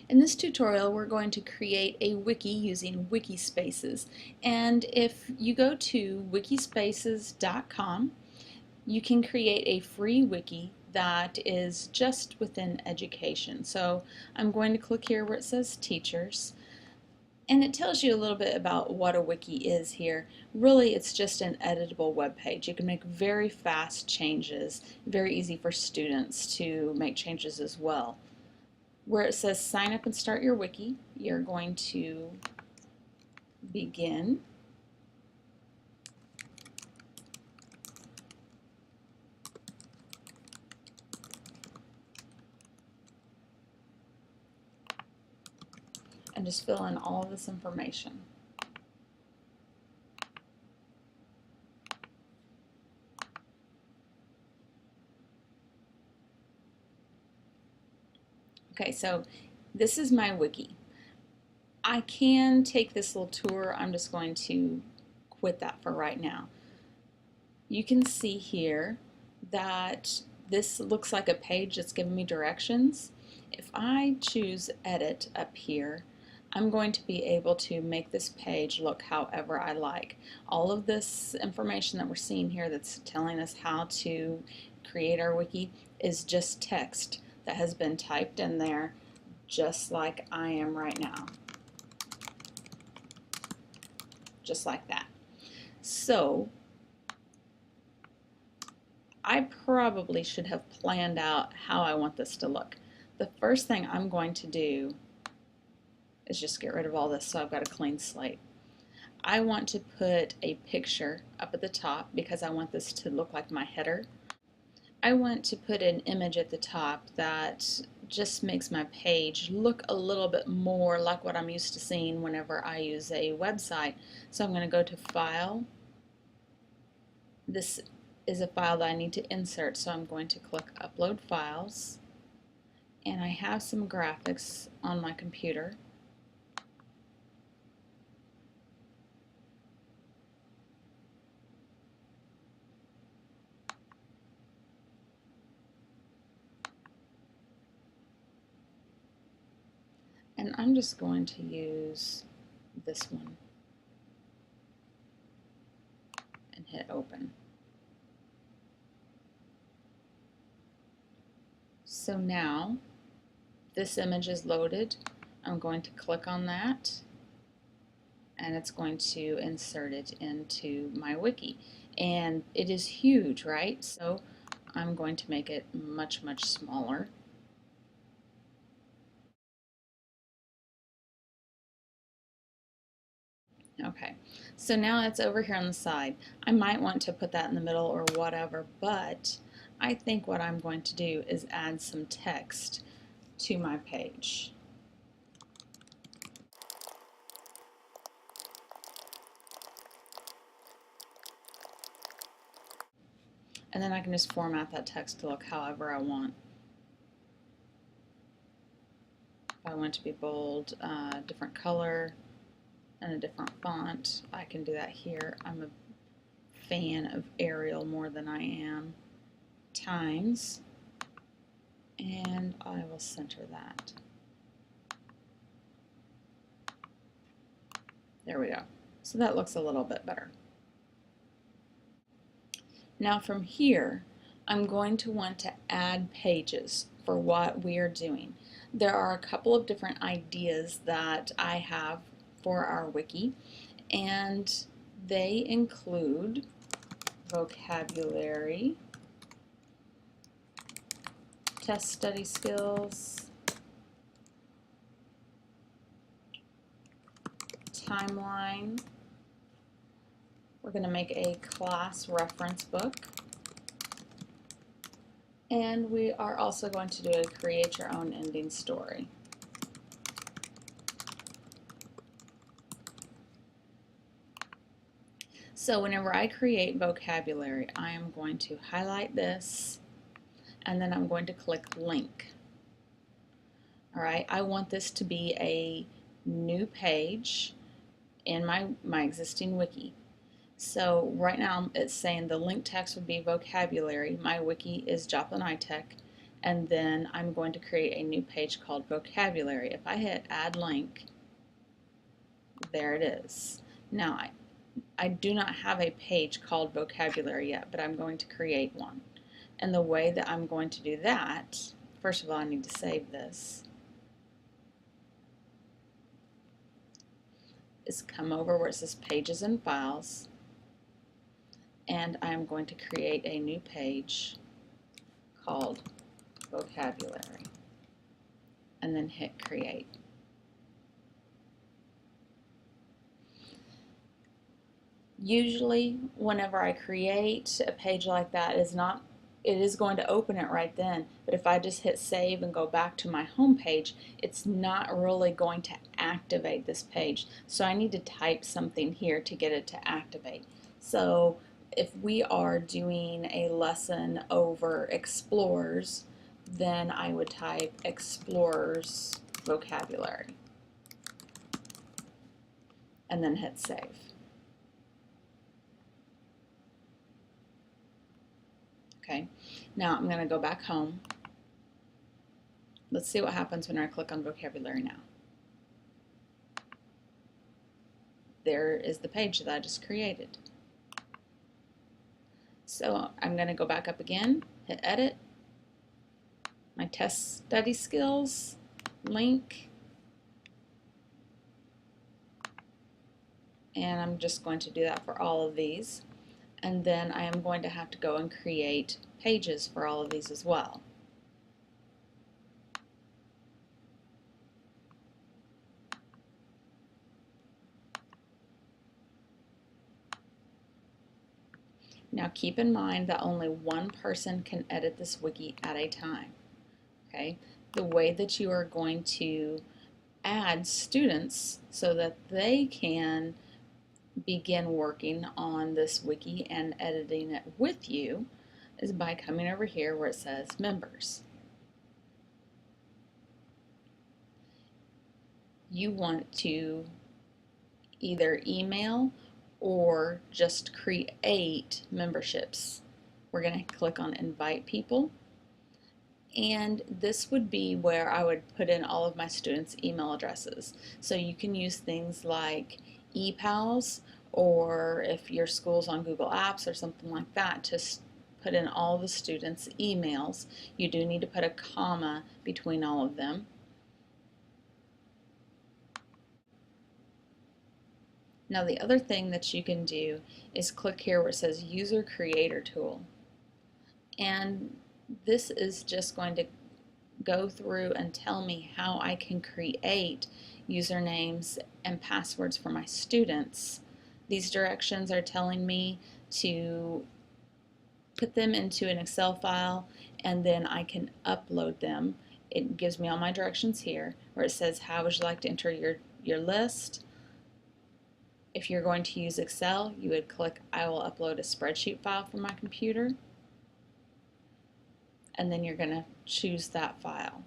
In this tutorial, we're going to create a wiki using Wikispaces. And if you go to wikispaces.com, you can create a free wiki that is just within education. So I'm going to click here where it says Teachers. And it tells you a little bit about what a wiki is here. Really, it's just an editable web page. You can make very fast changes, very easy for students to make changes as well. Where it says sign up and start your wiki, you're going to begin. And just fill in all of this information. Okay, so this is my wiki. I can take this little tour. I'm just going to quit that for right now. You can see here that this looks like a page that's giving me directions. If I choose edit up here, I'm going to be able to make this page look however I like. All of this information that we're seeing here that's telling us how to create our wiki is just text that has been typed in there just like I am right now. Just like that. So I probably should have planned out how I want this to look. The first thing I'm going to do is just get rid of all this so I've got a clean slate. I want to put a picture up at the top because I want this to look like my header. I want to put an image at the top that just makes my page look a little bit more like what I'm used to seeing whenever I use a website. So I'm going to go to File. This is a file that I need to insert, so I'm going to click Upload Files. And I have some graphics on my computer. And I'm just going to use this one and hit open. So now this image is loaded. I'm going to click on that and it's going to insert it into my wiki. And it is huge, right? So I'm going to make it much, much smaller. Okay, so now it's over here on the side. I might want to put that in the middle or whatever, but I think what I'm going to do is add some text to my page. And then I can just format that text to look however I want. If I want it to be bold, different color, and a different font, I can do that here. I'm a fan of Arial more than I am Times, and I will center that. There we go. So that looks a little bit better. Now from here, I'm going to want to add pages for what we are doing. There are a couple of different ideas that I have for our wiki, and they include vocabulary, test study skills, timeline. We're going to make a class reference book. And we are also going to do a create your own ending story. So whenever I create vocabulary, I am going to highlight this and then I'm going to click link. All right, I want this to be a new page in my existing wiki. So right now it's saying the link text would be vocabulary. My wiki is Joplin iTech, and then I'm going to create a new page called vocabulary. If I hit add link, there it is. Now I do not have a page called vocabulary yet, but I'm going to create one. And the way that I'm going to do that, first of all, I need to save this, is come over where it says pages and files, and I'm going to create a new page called vocabulary, and then hit create. Usually whenever I create a page like that, it is going to open it right then, but if I just hit save and go back to my home page, it's not really going to activate this page. So I need to type something here to get it to activate. So if we are doing a lesson over explorers, then I would type explorers vocabulary and then hit save. Okay, now I'm going to go back home. Let's see what happens when I click on vocabulary now. There is the page that I just created. So I'm going to go back up again, hit edit, my test study skills, link, and I'm just going to do that for all of these. And then I am going to have to go and create pages for all of these as well. Now keep in mind that only one person can edit this wiki at a time. Okay? The way that you are going to add students so that they can begin working on this wiki and editing it with you is by coming over here where it says members. You want to either email or just create memberships. We're going to click on invite people, and this would be where I would put in all of my students' email addresses. So you can use things like ePals, or if your school's on Google Apps or something like that, to put in all the students' emails. You do need to put a comma between all of them. Now the other thing that you can do is click here where it says User Creator Tool. And this is just going to go through and tell me how I can create usernames and passwords for my students. These directions are telling me to put them into an Excel file, and then I can upload them. It gives me all my directions here where it says how would you like to enter your list. If you're going to use Excel, you would click I will upload a spreadsheet file from my computer, and then you're going to choose that file.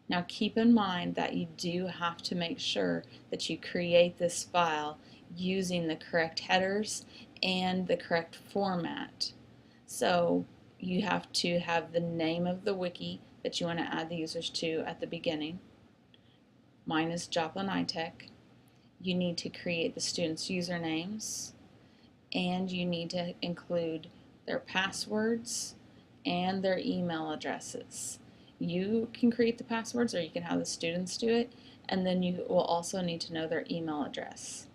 Now keep in mind that you do have to make sure that you create this file using the correct headers and the correct format. So you have to have the name of the wiki that you want to add the users to at the beginning. Mine is Joplin iTech. You need to create the students' usernames, and you need to include their passwords and their email addresses. You can create the passwords, or you can have the students do it, and then you will also need to know their email address.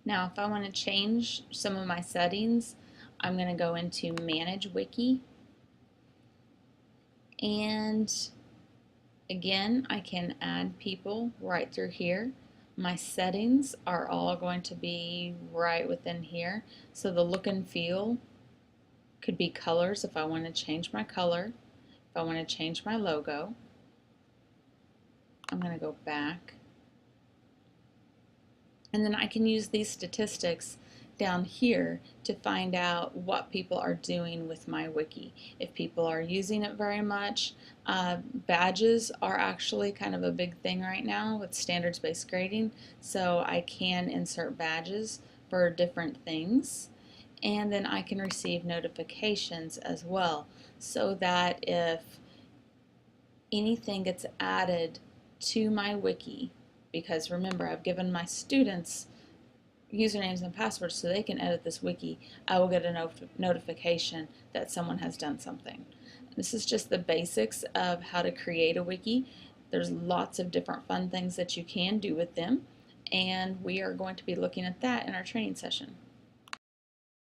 Now if I want to change some of my settings, I'm going to go into Manage Wiki, and again, I can add people right through here. My settings are all going to be right within here. So the look and feel could be colors if I want to change my color. If I want to change my logo, I'm going to go back. And then I can use these statistics down here to find out what people are doing with my wiki. If people are using it very much, badges are actually kind of a big thing right now with standards-based grading, so I can insert badges for different things, and then I can receive notifications as well. so that if anything gets added to my wiki, because remember, I've given my students usernames and passwords so they can edit this wiki, I will get a notification that someone has done something. This is just the basics of how to create a wiki. There's lots of different fun things that you can do with them, and we are going to be looking at that in our training session.